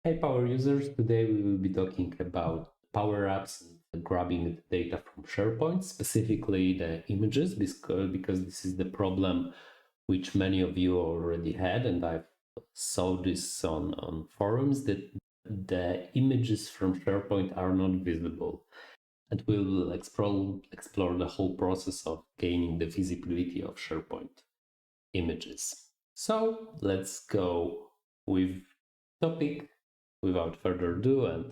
Hey Power users, today we will be talking about PowerApps and grabbing the data from SharePoint, specifically the images, because this is the problem which many of you already had, and I've saw this on forums that the images from SharePoint are not visible. And we'll explore the whole process of gaining the visibility of SharePoint images. So let's go with topic without further ado. And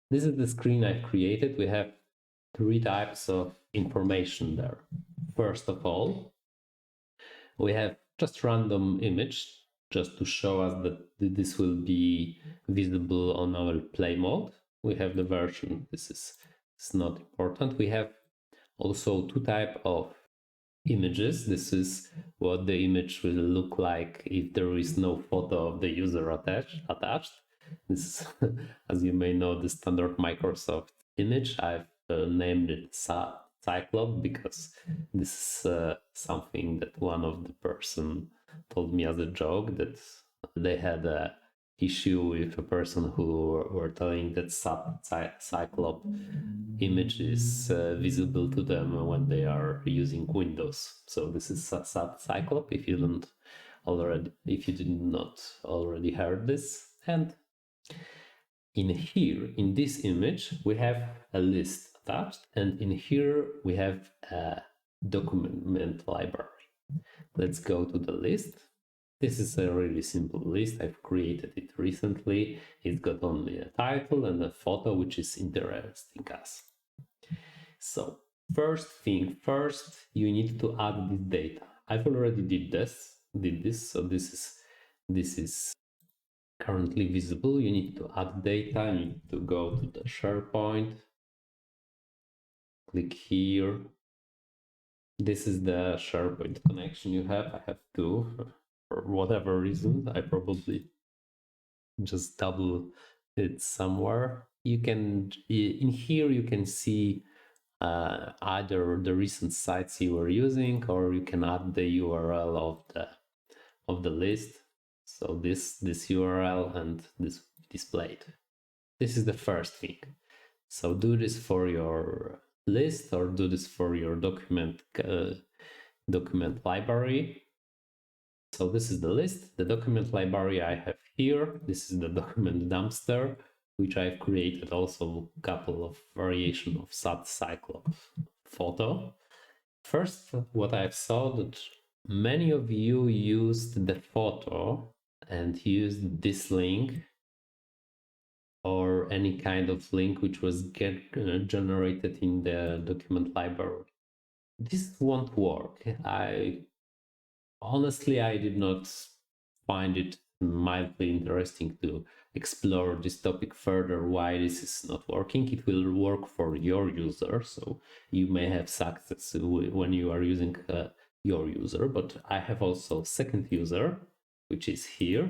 this is the screen I've created. We have three types of information there. First of all, we have just random image, just to show us that this will be visible on our play mode. We have the version, this is not important. We have also two type of images. This is what the image will look like if there is no photo of the user attached. This is, as you may know, the standard Microsoft image. I've named it Cyclop because this is something that one of the person told me as a joke, that they had a issue with a person who were telling that Cyclop image is visible to them when they are using Windows. So this is Cyclop if you did not already heard this. And in this image, we have a list attached, and in here we have a document library. Let's go to the list. This is a really simple list. I've created it recently. It's got only a title and a photo, which is interesting us. So first thing first, you need to add this data. I've already did this. So this is currently visible. You need to add data. You need to go to the SharePoint. Click here. This is the SharePoint connection you have. I have two. For whatever reason, I probably just double it somewhere. You can, in here, you can see either the recent sites you were using, or you can add the URL of the list. So this URL and this displayed. This is the first thing. So do this for your list or do this for your document library. So this is the list, the document library I have here. This is the document dumpster, which I've created also a couple of variation of Cyclops photo. First, what I've saw that many of you used the photo and used this link or any kind of link which was generated in the document library. This won't work. Honestly, I did not find it mildly interesting to explore this topic further, why this is not working. It will work for your user, so you may have success when you are using your user, but I have also second user, which is here,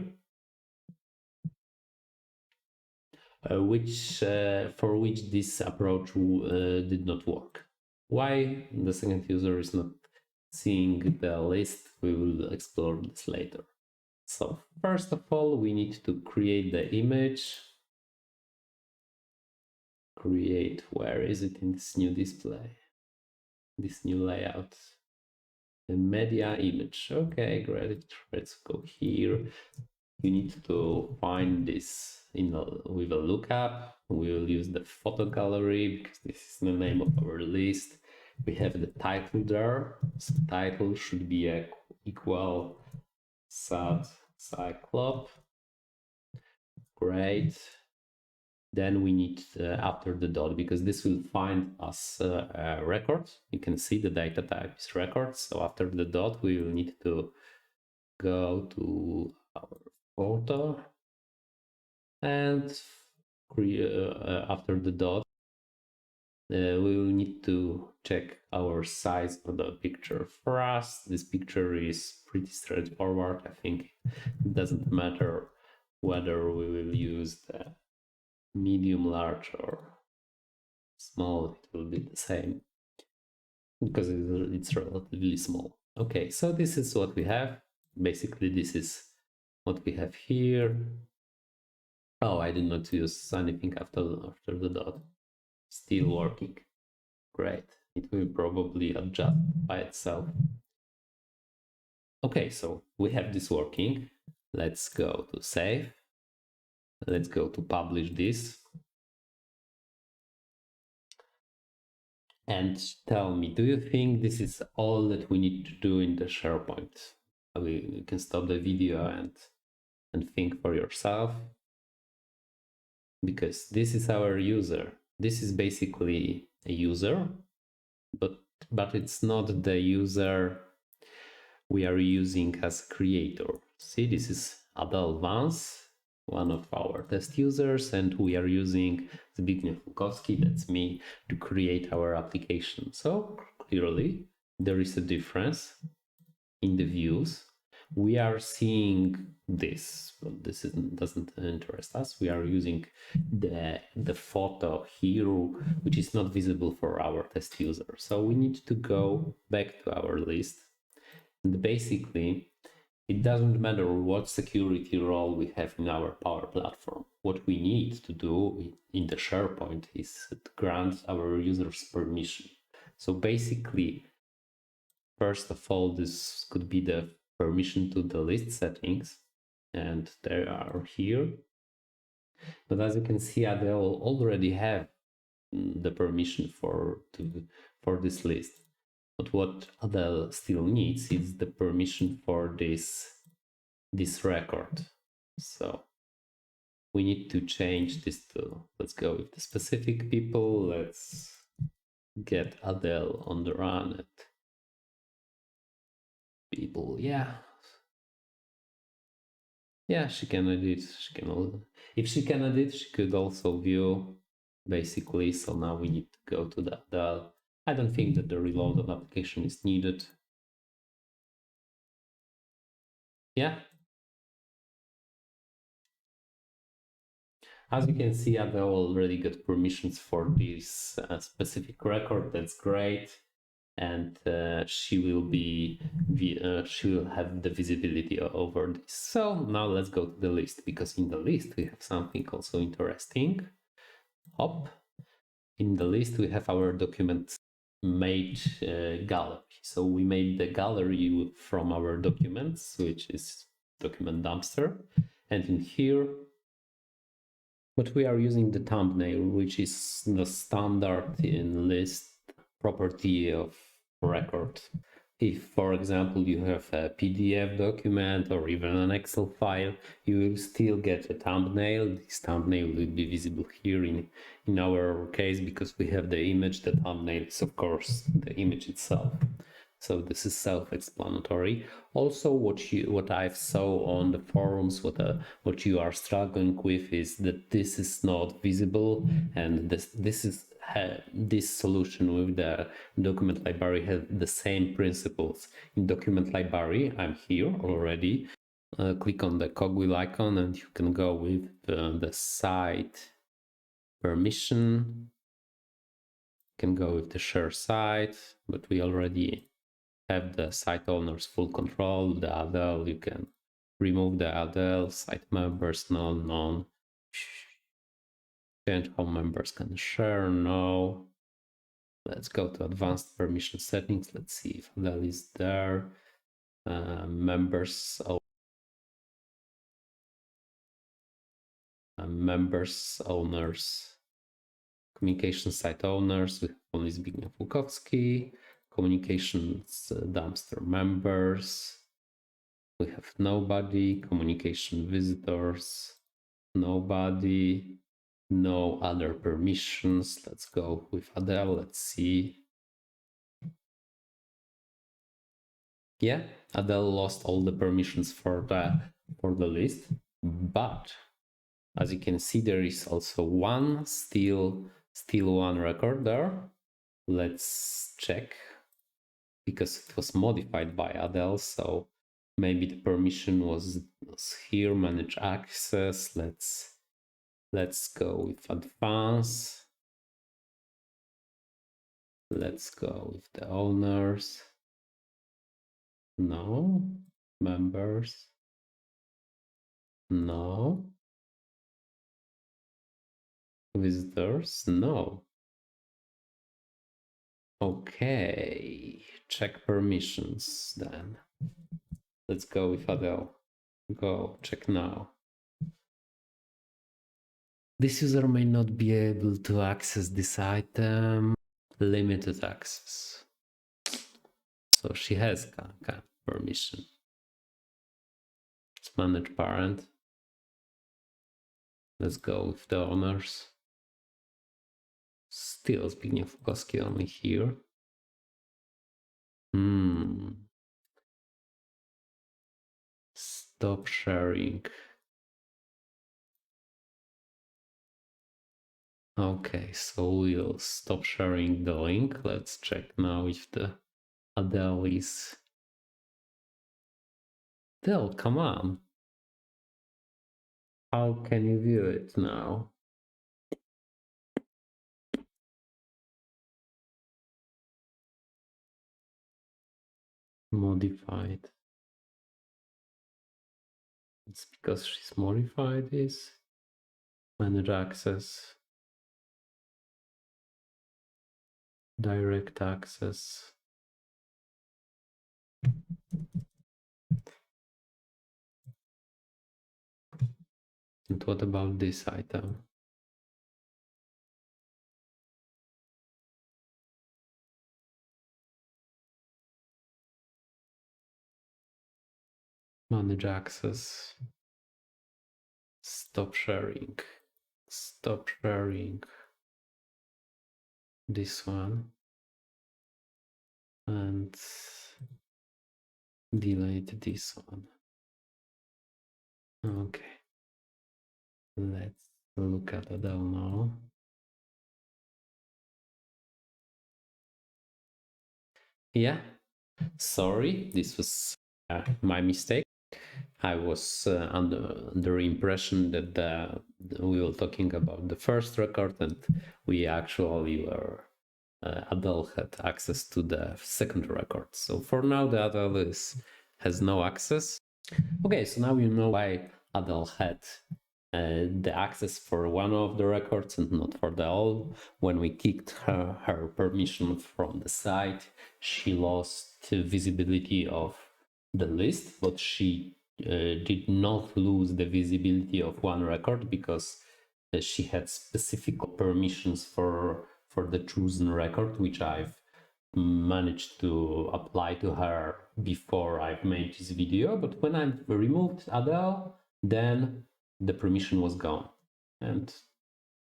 for which this approach did not work. Why the second user is not seeing the list, we will explore this later. So first of all, we need to create the image. Create, where is it in this new display? This new layout. The media image. Okay, great. Let's go here. You need to find this with a lookup. We will use the photo gallery because this is the name of our list. We have the title there. So title should be equal Cyclop. Great. Then we need after the dot, because this will find us a record. You can see the data type is record. So after the dot, we will need to go to our photo, and after the dot, we will need to check our size of the picture. For us, this picture is pretty straightforward. I think it doesn't matter whether we will use the medium, large, or small. It will be the same because it's relatively small. Okay, so this is what we have. Basically, this is what we have here. Oh, I did not use anything after the dot. Still working. Great. It will probably adjust by itself. Okay, so we have this working. Let's go to save. Let's go to publish this. And tell me, do you think this is all that we need to do in the SharePoint? You can stop the video and think for yourself, because this is our user. This is basically a user, but it's not the user we are using as a creator. See, this is Adele Vance, one of our test users, and we are using Zbigniew Lukowski, that's me, to create our application. So clearly there is a difference in the views. We are seeing this, but this doesn't interest us. We are using the photo here, which is not visible for our test user. So we need to go back to our list. And basically, it doesn't matter what security role we have in our Power Platform. What we need to do in the SharePoint is to grant our users permission. So basically, first of all, this could be the permission to the list settings, and they are here. But as you can see, they already have the permission for this list. But what Adele still needs is the permission for this record. So we need to change this to, let's go with the specific people. Let's get Adele on the run at people. Yeah, she can edit. If she can edit, she could also view, basically. So now we need to go to the I don't think that the reload of application is needed. Yeah. As you can see, Adele already got permissions for this specific record. That's great. And she will have the visibility over this. So now let's go to the list, because in the list we have something also interesting. Hop. In the list we have our document made gallery. So we made the gallery from our documents, which is document dumpster. And in here, but we are using the thumbnail, which is the standard in list property of record. If, for example, you have a PDF document or even an Excel file, you will still get a thumbnail. This thumbnail will be visible here in our case, because we have the image. The thumbnail is, of course, the image itself. So this is self-explanatory. Also, what I've saw on the forums, what you are struggling with is that this is not visible, and this solution with the document library has the same principles. In document library, I'm here already. Click on the cogwheel icon, and you can go with the site permission. You can go with the share site, but we already have the site owner's full control. The ADL, you can remove the ADL, site members, none. Change how members can share, no. Let's go to advanced permission settings. Let's see if ADL is there. Members owners, communication site owners. We have only Zbigniew Lukowski. Communications dumpster members. We have nobody. Communication visitors, nobody. No other permissions. Let's go with Adele. Let's see. Yeah, Adele lost all the permissions for the list, but as you can see, there is also one still one record there. Let's check, because it was modified by Adele, so maybe the permission was here, manage access. Let's go with advanced. Let's go with the owners. No. Members. No. Visitors? No. Okay, check permissions then. Let's go with Adele. Go, check now. This user may not be able to access this item. Limited access. So she has permission. Let's manage parent. Let's go with the owners. Still Zbigniew Lukowski only here. Stop sharing. Okay, so we'll stop sharing the link. Let's check now if the Adele is... Adele, come on. How can you view it now? Modified. It's because she's modified this. Manage access. Direct access. And what about this item? Manage access. Stop sharing. Stop sharing. This one. And delete this one. Okay. Let's look at Adele now. Yeah, sorry, this was my mistake. I was under the impression that we were talking about the first record, and we actually were Adele had access to the second record. So for now, the Adele has no access. Okay, so now you know why Adele had the access for one of the records and not for the all. When we kicked her permission from the site, she lost visibility of the list, but she did not lose the visibility of one record because she had specific permissions for the chosen record, which I've managed to apply to her before I've made this video. But when I removed Adele, then the permission was gone, and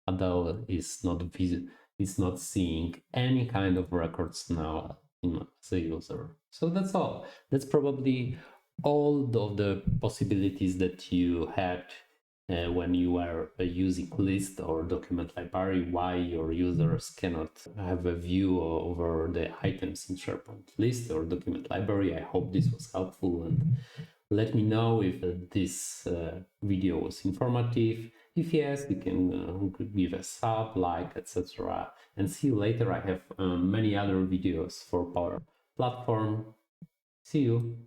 Adele is not seeing any kind of records now as a user. So that's all. That's probably all of the possibilities that you had when you were using list or document library, why your users cannot have a view over the items in SharePoint list or document library. I hope this was helpful, and let me know if this video was informative. If yes, you can give a sub, like, etc. And see you later. I have many other videos for Power Platform. See you.